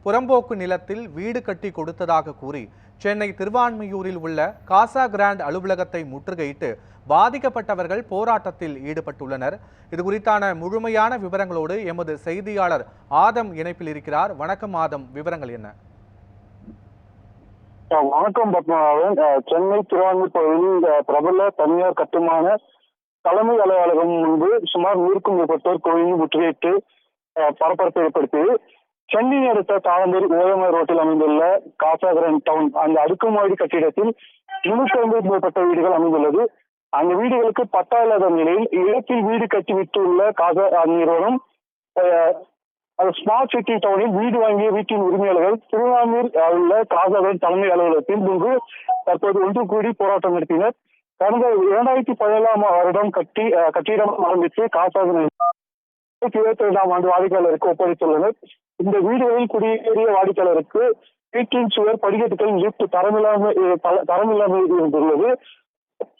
புறம்போக்கு நிலத்தில் வீடு கட்டி கொடுத்ததாக கூறி சென்னை திருவான்மியூரில் உள்ள காசா கிராண்ட் அலுவலகத்தை முற்றுகையிட்டு பாதிக்கப்பட்டவர்கள் போராட்டத்தில் ஈடுபட்டுள்ளனர். இது குறித்தான முழுமையான விவரங்களோடு எமது செய்தியாளர் ஆதம் இணைப்பில் இருக்கிறார். வணக்கம் ஆதம், விவரங்கள் என்ன? வணக்கம் பத்மநாபன். சென்னை திருவான்மியூர் பகுதியில் பிரபல தனியார் கட்டுமான தலைமை அலுவலகம் முன்பு சுமார் 100க்கும் மேற்பட்டோர் கோயில் முற்றுகையிட்டு பரபரப்பை ஏற்படுத்தியது. சென்னை அடுத்த தாளம்பூர் ஓஎம்ஆர் ரோட்டில் அமைந்துள்ள காசா கிராண்ட் டவுன் அந்த அடுக்குமாடி கட்டிடத்தில் 350க்கும் மேற்பட்ட வீடுகள் அமைந்துள்ளது. அந்த வீடுகளுக்கு பட்டா இல்லாத நிலையில் இடத்தில் வீடு கட்டி விட்டுள்ள காசா நிறுவனம் ஸ்மார்ட் சிட்டி டவுனில் வீடு வாங்கிய வீட்டின் உரிமையாளர்கள் திருவான்மியூர் உள்ள காசா கிராண்ட் தலைமை அலுவலகத்தில் முன்பு தற்போது ஒன்று கூடி போராட்டம் நடத்தினர். கடந்த 2017ஆம் வருடம் கட்டிடம் ஆரம்பித்து காசா கிராண்ட் 2022ஆம் ஆண்டு வாடிக்கையாளருக்கு ஒப்படைத்துள்ளனர். இந்த வீடுகளில் குடியேறிய வாடிக்கையாளருக்கு வீட்டின் சுவர், படிக்கட்டுகள், லிப்ட் தரமில்லாமல் இருந்துள்ளது.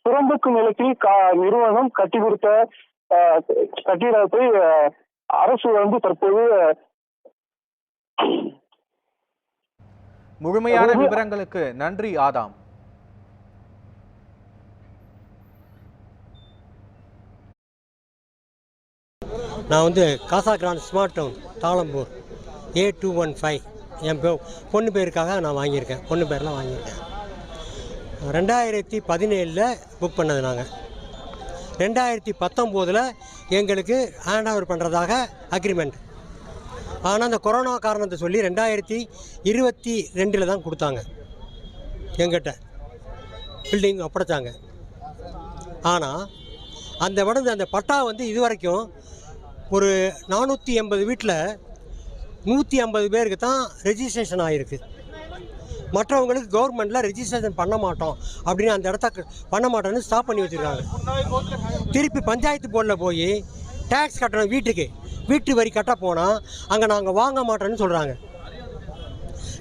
புறம்போக்கு நிலத்தில் நிறுவனம் கட்டி கொடுத்த கட்டிடத்தை அரசு தற்போது முழுமையான விவரங்களுக்கு நன்றி ஆதாம். நான் Casagrand smart town Thalambur A215 என் பொண்ணு பேருக்காக நான் வாங்கியிருக்கேன். பொண்ணு பேர்லாம் வாங்கியிருக்கேன். 2017 புக் பண்ணது. நாங்கள் 2019 எங்களுக்கு ஹேண்ட் ஓவர் பண்ணுறதாக அக்ரிமெண்ட். ஆனால் அந்த கொரோனா காரணத்தை சொல்லி 2022 தான் கொடுத்தாங்க. எங்கிட்ட பில்டிங் ஒப்படைச்சாங்க. ஆனால் அந்த பட்டா இது வரைக்கும் ஒரு 480 வீட்டில் 150 பேருக்கு தான் ரெஜிஸ்ட்ரேஷன் ஆகிருக்கு. மற்றவங்களுக்கு கவர்மெண்ட்டில் ரெஜிஸ்ட்ரேஷன் பண்ண மாட்டோம் அப்படின்னு அந்த இடத்த பண்ண மாட்டோன்னு ஸ்டாப் பண்ணி வச்சுருக்காங்க. திருப்பி பஞ்சாயத்து போர்டில் போய் டேக்ஸ் கட்டணும், வீட்டு வரி கட்ட போனால் அங்கே நாங்கள் வாங்க மாட்டோன்னு சொல்கிறாங்க.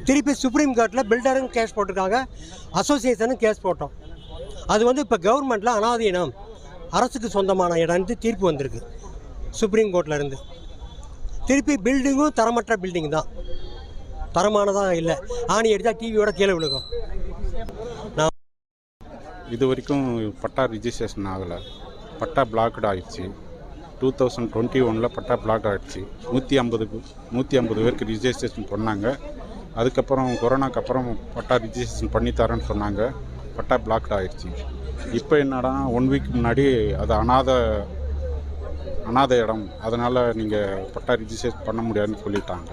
திருப்பி சுப்ரீம் கோர்ட்டில் பில்டரும் கேஸ் போட்டிருக்காங்க, அசோசியேஷனும் கேஸ் போட்டோம். அது இப்போ கவர்மெண்ட்டில் அனாதீனம், அரசுக்கு சொந்தமான இடம்னு தீர்ப்பு வந்திருக்கு சுப்ரீம் கோர்ட்லேருந்து. திருப்பி பில்டிங்கும் தரமற்ற பில்டிங் தான், தரமானதாக இல்லை. ஆணி அடித்தா டிவியோட கீழே விழுகும். இது வரைக்கும் பட்டா ரிஜிஸ்ட்ரேஷன் ஆகலை. பட்டா பிளாக்டு ஆகிடுச்சு. 2021 பட்டா பிளாக் ஆகிடுச்சு. 150 பேருக்கு ரிஜிஸ்ட்ரேஷன் பண்ணாங்க. அதுக்கப்புறம் கொரோனாக்கு அப்புறம் பட்டா ரிஜிஸ்ட்ரேஷன் பண்ணி தரேன்னு சொன்னாங்க. பட்டா பிளாக்டு ஆகிடுச்சு. இப்போ என்னடா 1 வீக் முன்னாடி அது அனாதை இடம், அதனால் நீங்கள் பட்டா ரிஜிஸ்ட்ரேஷன் பண்ண முடியாதுன்னு சொல்லிட்டாங்க.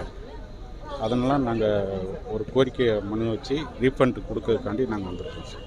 அதனால் நாங்கள் ஒரு கோரிக்கையை மனு வச்சு ரீஃபண்ட் கொடுக்கறதுக்காண்டி நாங்கள் வந்திருக்கோம் சார்.